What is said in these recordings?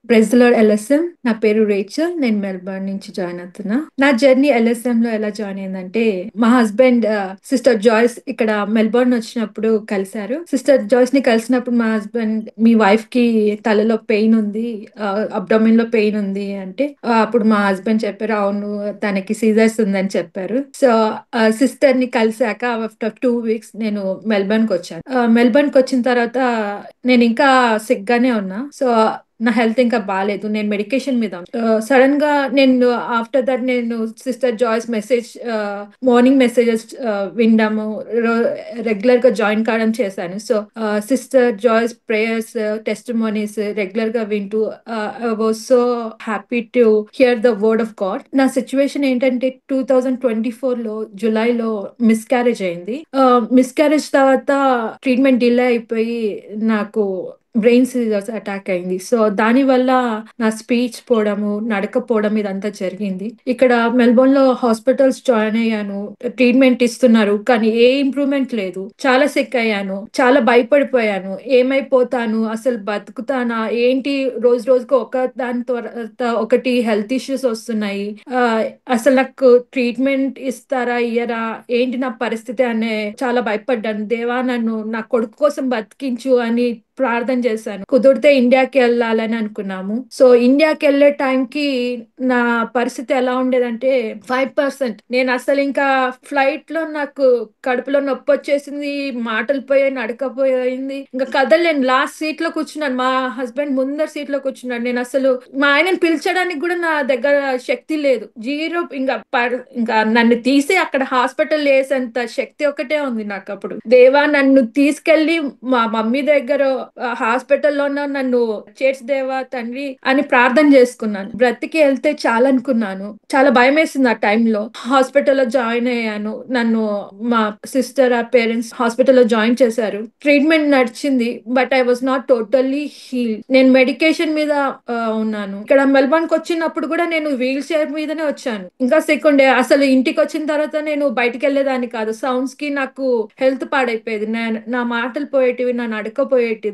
Praise the lord LSM. నా పేరు Rachel. నేను మెల్బర్న్ నుంచి జాయిన్ అవుతున్నా. నా జర్నీ ఎల్ఎస్ఎం లో ఎలా జాయిన్ అయిందంటే, మా హస్బెండ్ సిస్టర్ జాయ్స్ ఇక్కడ మెల్బర్న్ వచ్చినప్పుడు కలిశారు. సిస్టర్ జాయ్స్ ని కలిసినప్పుడు మా హస్బెండ్, మీ వైఫ్ కి తలలో పెయిన్ ఉంది, అబ్డామిన్ లో పెయిన్ ఉంది అంటే, అప్పుడు మా హస్బెండ్ చెప్పారు, అవును తనకి సీజర్స్ ఉందని చెప్పారు. సో సిస్టర్ ని కలిసాక ఆఫ్టర్ 2 వీక్స్ నేను మెల్బర్న్ కి వచ్చాను. మెల్బర్న్ కి వచ్చిన తర్వాత నేను ఇంకా సిక్ గానే ఉన్నా. సో నా హెల్త్ ఇంకా బాగాలేదు. నేను మెడికేషన్ మీద సడన్ గా నేను ఆఫ్టర్ దట్ నేను sister Joyce message, morning messages వినడము, రెగ్యులర్ గా జాయిన్ కావడం చేశాను. So sister Joyce prayers, testimonies regular గా వింటూ I was so happy to hear the word of God. నా సిచ్యువేషన్ ఏంటంటే 2024 లో జులైలో మిస్క్యారేజ్ అయింది. మిస్క్యారేజ్ తర్వాత ట్రీట్మెంట్ డిలే అయిపోయి నాకు బ్రెయిన్ సీజర్స్ అటాక్ అయింది. సో దాని వల్ల నా స్పీచ్ పోవడము, నడకపోవడం ఇదంతా జరిగింది. ఇక్కడ మెల్బోర్న్ లో హాస్పిటల్స్ జాయిన్ అయ్యాను, ట్రీట్మెంట్ ఇస్తున్నారు, కానీ ఏ ఇంప్రూవ్మెంట్ లేదు. చాలా సిక్ అయ్యాను, చాలా భయపడిపోయాను. ఏమైపోతాను, అసలు బతుకుతానా ఏంటి, రోజు రోజుకు ఒక దాని తర్వాత ఒకటి హెల్త్ ఇష్యూస్ వస్తున్నాయి. అసలు నాకు ట్రీట్మెంట్ ఇస్తారా ఇయ్యరా, ఏంటి నా పరిస్థితి అనే చాలా భయపడ్డాను. దేవా నన్ను నా కొడుకు కోసం బతికించు అని ప్రార్థన చేశాను. కుదిరితే ఇండియాకి వెళ్ళాలని అనుకున్నాము. సో ఇండియాకి వెళ్ళే టైంకి నా పరిస్థితి ఎలా ఉండేదంటే 5%. నేను అసలు ఇంకా ఫ్లైట్ లో నాకు కడుపులో నొప్పి వచ్చేసింది, మాటలు పోయాయి, నడకపోయింది, ఇంకా కదలేను. లాస్ట్ సీట్ లో కూర్చున్నాను, మా హస్బెండ్ ముందర సీట్ లో కూర్చున్నాడు. నేను అసలు మా ఆయనను పిలిచడానికి కూడా నా దగ్గర శక్తి లేదు, జీరో. ఇంకా నన్ను తీసి అక్కడ హాస్పిటల్ వేసేంత శక్తి ఒకటే ఉంది నాకు. అప్పుడు దేవా నన్ను తీసుకెళ్లి మా మమ్మీ దగ్గర హాస్పిటల్లోనో నన్ను చేర్చి దేవా తండ్రి అని ప్రార్థన చేసుకున్నాను. బ్రతికి వెళ్తే చాలనుకున్నాను. చాలా భయం వేసింది ఆ టైంలో. హాస్పిటల్లో జాయిన్ అయ్యాను. నన్ను మా సిస్టర్ ఆ పేరెంట్స్ హాస్పిటల్లో జాయిన్ చేశారు. ట్రీట్మెంట్ నడిచింది, but I was not totally heal. నేను మెడికేషన్ మీద ఉన్నాను. ఇక్కడ మెల్బర్న్ కి వచ్చినప్పుడు కూడా నేను వీల్ చైర్ మీదనే వచ్చాను. ఇంకా సెకండ్ డే అసలు ఇంటికి వచ్చిన తర్వాత నేను బయటికి వెళ్ళేదాన్ని కాదు. సౌండ్స్ కి నాకు హెల్త్ పాడైపోయేది, నా మాటలు పోయేటివి, నా నడక పోయేటిది.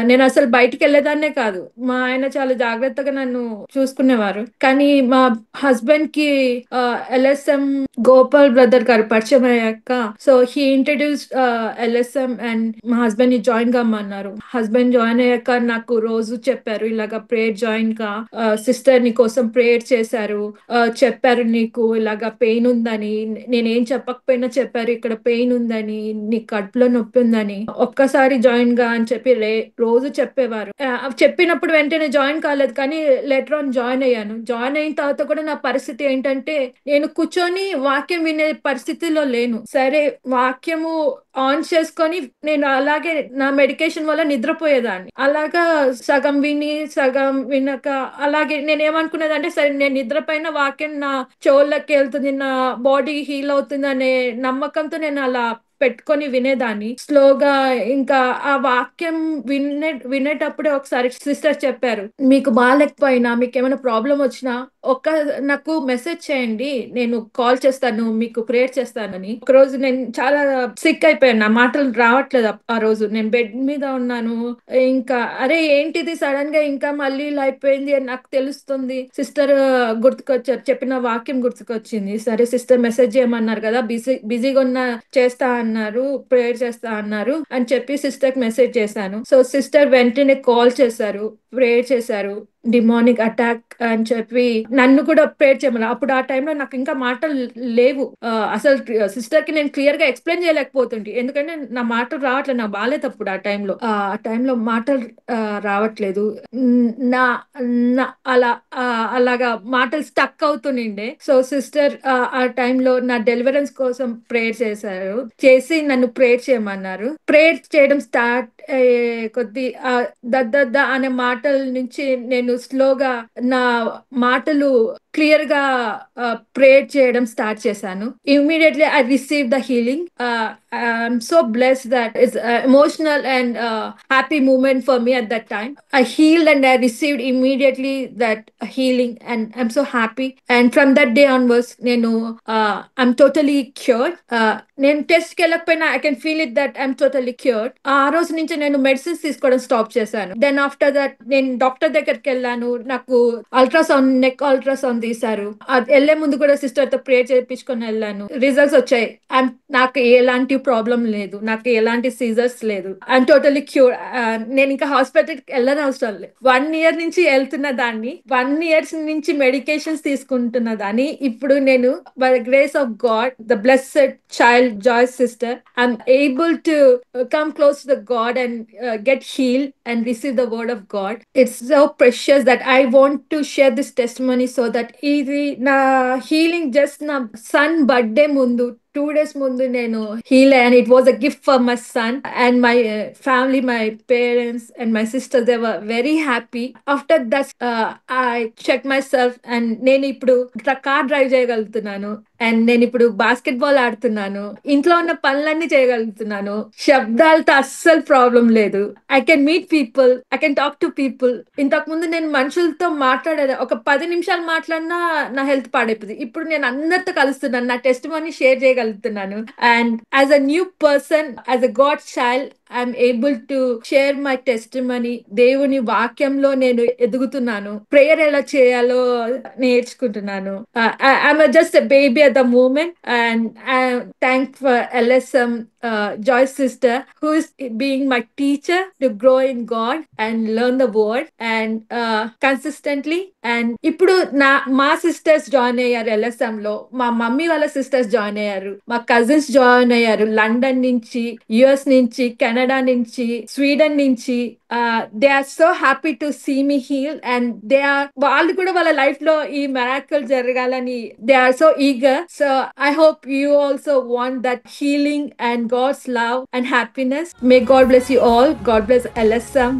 నేను అసలు బయటికి వెళ్ళేదాన్నే కాదు. మా ఆయన చాలా జాగ్రత్తగా నన్ను చూసుకునేవారు. కానీ మా హస్బెండ్ కి ఎల్ఎస్ఎం గోపాల్ బ్రదర్ గారు పరిచయం అయ్యాక, so he introduce LSM and మా హస్బెండ్ ని జాయిన్ కమ్మన్నారు. హస్బెండ్ జాయిన్ అయ్యాక నాకు రోజు చెప్పారు, ఇలాగా ప్రేయర్ జాయిన్ గా, సిస్టర్ నీ కోసం ప్రేయర్ చేశారు, చెప్పారు నీకు ఇలాగా పెయిన్ ఉందని. నేనేం చెప్పకపోయినా చెప్పారు, ఇక్కడ పెయిన్ ఉందని, నీ కడుపులో నొప్పి ఉందని, ఒక్కసారి జాయిన్ గా అని చెప్పి రోజు చెప్పేవారు. చెప్పినప్పుడు వెంటనే జాయిన్ కాలేదు, కానీ లెటర్ ఆన్ జాయిన్ అయ్యాను. జాయిన్ అయిన తర్వాత కూడా నా పరిస్థితి ఏంటంటే, నేను కూర్చొని వాక్యం వినే పరిస్థితిలో లేను. సరే వాక్యము ఆన్ చేసుకొని నేను అలాగే నా మెడికేషన్ వల్ల నిద్రపోయేదాన్ని. అలాగా సగం విని సగం వినక అలాగే నేను ఏమనుకునేదంటే, సరే నేను నిద్రపైన వాక్యం నా చెవుల్లోకి వెళ్తుంది, నా బాడీ హీల్ అవుతుంది అనే నమ్మకంతో నేను అలా పెట్టుకొని వినేదాన్ని స్లోగా. ఇంకా ఆ వాక్యం వినేటప్పుడే ఒకసారి సిస్టర్ చెప్పారు, మీకు బాగాలేకపోయినా, మీకు ఏమైనా ప్రాబ్లం వచ్చినా నాకు మెసేజ్ చేయండి, నేను కాల్ చేస్తాను, మీకు ప్రేయర్ చేస్తానని. ఒక రోజు నేను చాలా సిక్ అయిపోయాను, నా మాటలు రావట్లేదు. ఆ రోజు నేను బెడ్ మీద ఉన్నాను. ఇంకా అరే ఏంటిది సడన్ గా ఇంకా మళ్ళీ ఇలా అయిపోయింది అని నాకు తెలుస్తుంది. సిస్టర్ గుర్తుకొచ్చారు, చెప్పిన వాక్యం గుర్తుకొచ్చింది. సరే సిస్టర్ మెసేజ్ చేయమన్నారు కదా, బిజీగా ఉన్న, చేస్తా అన్నారు, ప్రేయర్ చేస్తా అన్నారు అని చెప్పి సిస్టర్ కి మెసేజ్ చేశాను. సో సిస్టర్ వెంటనే కాల్ చేశారు, ప్రేయర్ చేశారు. డిమానిక్ అటాక్ అని చెప్పి నన్ను కూడా ప్రేయర్ చేయమన్నారు. అప్పుడు ఆ టైంలో నాకు ఇంకా మాటలు లేవు. అసలు సిస్టర్ కి నేను క్లియర్ గా ఎక్స్ప్లెయిన్ చేయలేకపోతుంది, ఎందుకంటే నా మాటలు రావట్లేదు, నాకు బాగాలేదు అప్పుడు. ఆ టైంలో మాటలు రావట్లేదు. నా నా- అలా అలాగా మాటలు స్టక్ అవుతుండే. సో సిస్టర్ ఆ టైంలో నా డెలివరెన్స్ కోసం ప్రేయర్ చేశారు, చేసి నన్ను ప్రేయర్ చేయమన్నారు. ప్రేయర్ చేయడం స్టార్ట్ కొద్ది దద్ద అనే మాటల నుంచి నేను స్లోగా నా మాటలు క్లియర్ గా ప్రేయర్ చేయడం స్టార్ట్ చేశాను. Immediately I receive the healing. I'm so blessed that it's emotional and happy moment for me at that time. I healed and I received immediately that healing, and I'm so happy. And from that day onwards, I'm totally cured. నేను test కి వెళ్ళకపోయినా I can feel it that I'm totally cured. ఆ రోజు నుంచి నేను medicines తీసుకోవడం stop చేశాను. Then after that నేను డాక్టర్ దగ్గరికి వెళ్ళాను. నాకు అల్ట్రాసౌండ్, నెక్ అల్ట్రాసౌండ్ తీశారు. అది వెళ్లే ముందు కూడా సిస్టర్ తో ప్రేయర్ చేయించుకొని వెళ్ళాను. రిజల్ట్స్ వచ్చాయి. నాకు ఎలాంటి ప్రాబ్లం లేదు, నాకు ఎలాంటి సీజర్స్ లేదు. I'm totally cure. నేను ఇంకా హాస్పిటల్ వెళ్ళని అవసరం లేదు. 1 year నుంచి వెళ్తున్న దాన్ని, 1 years నుంచి మెడికేషన్స్ తీసుకుంటున్న దాన్ని, ఇప్పుడు నేను by the grace of God, the blessed child Joy sister, I'm able to come close to the God and get healed and receive the word of God. It's so precious that I want to share this testimony so that ఇది నా healing just నా sun birthday ముందు 2 days ముందు నేను heal and it was a gift for my son and my family, my parents and my sister. They were very happy. After that I checked myself and నేను ఇప్పుడు car drive చేయగలుగుతున్నాను, and నేను ఇప్పుడు basket ball ఆడుతున్నాను, ఇంట్లో ఉన్న పనులన్నీ చేయగలుగుతున్నాను. శబ్దాలతో అస్సలు ప్రాబ్లం లేదు. I can meet people, I can talk to people. ఇంతకు ముందు నేను మనుషులతో మాట్లాడేది, ఒక 10 నిమిషాలు మాట్లాడినా నా హెల్త్ పాడైపోయింది. ఇప్పుడు నేను అందరితో కలుస్తున్నాను, నా టెస్ట్ మనీ షేర్ చేయగలుగుతున్నాను. And as a new person, as a God child, I'm able to share my testimony. దేవుని వాక్యంలో నేను ఎదుగుతున్నాను. ప్రేయర్ ఎలా చేయాలో నేర్చుకుంటున్నాను. I'm just a baby at the moment, and I thank for LSM Joyce sister, who is being my teacher to grow in God and learn the word and consistently. And ఇప్పుడు మా sisters join అయ్యారు LSM లో. మా mummy వాళ్ళ sisters join అయ్యారు, మా cousins join అయ్యారు London నుంచి, యుఎస్ నుంచి, కెనడా నుంచి, స్వీడన్ నుంచి. They are so happy to see me heal అండ్ వాళ్ళు కూడా వాళ్ళ లైఫ్ లో ఈ మెరాకిల్ జరగాలని they are so eager. So I hope you also want that healing and God's love and happiness. May God bless you all. God bless LSM.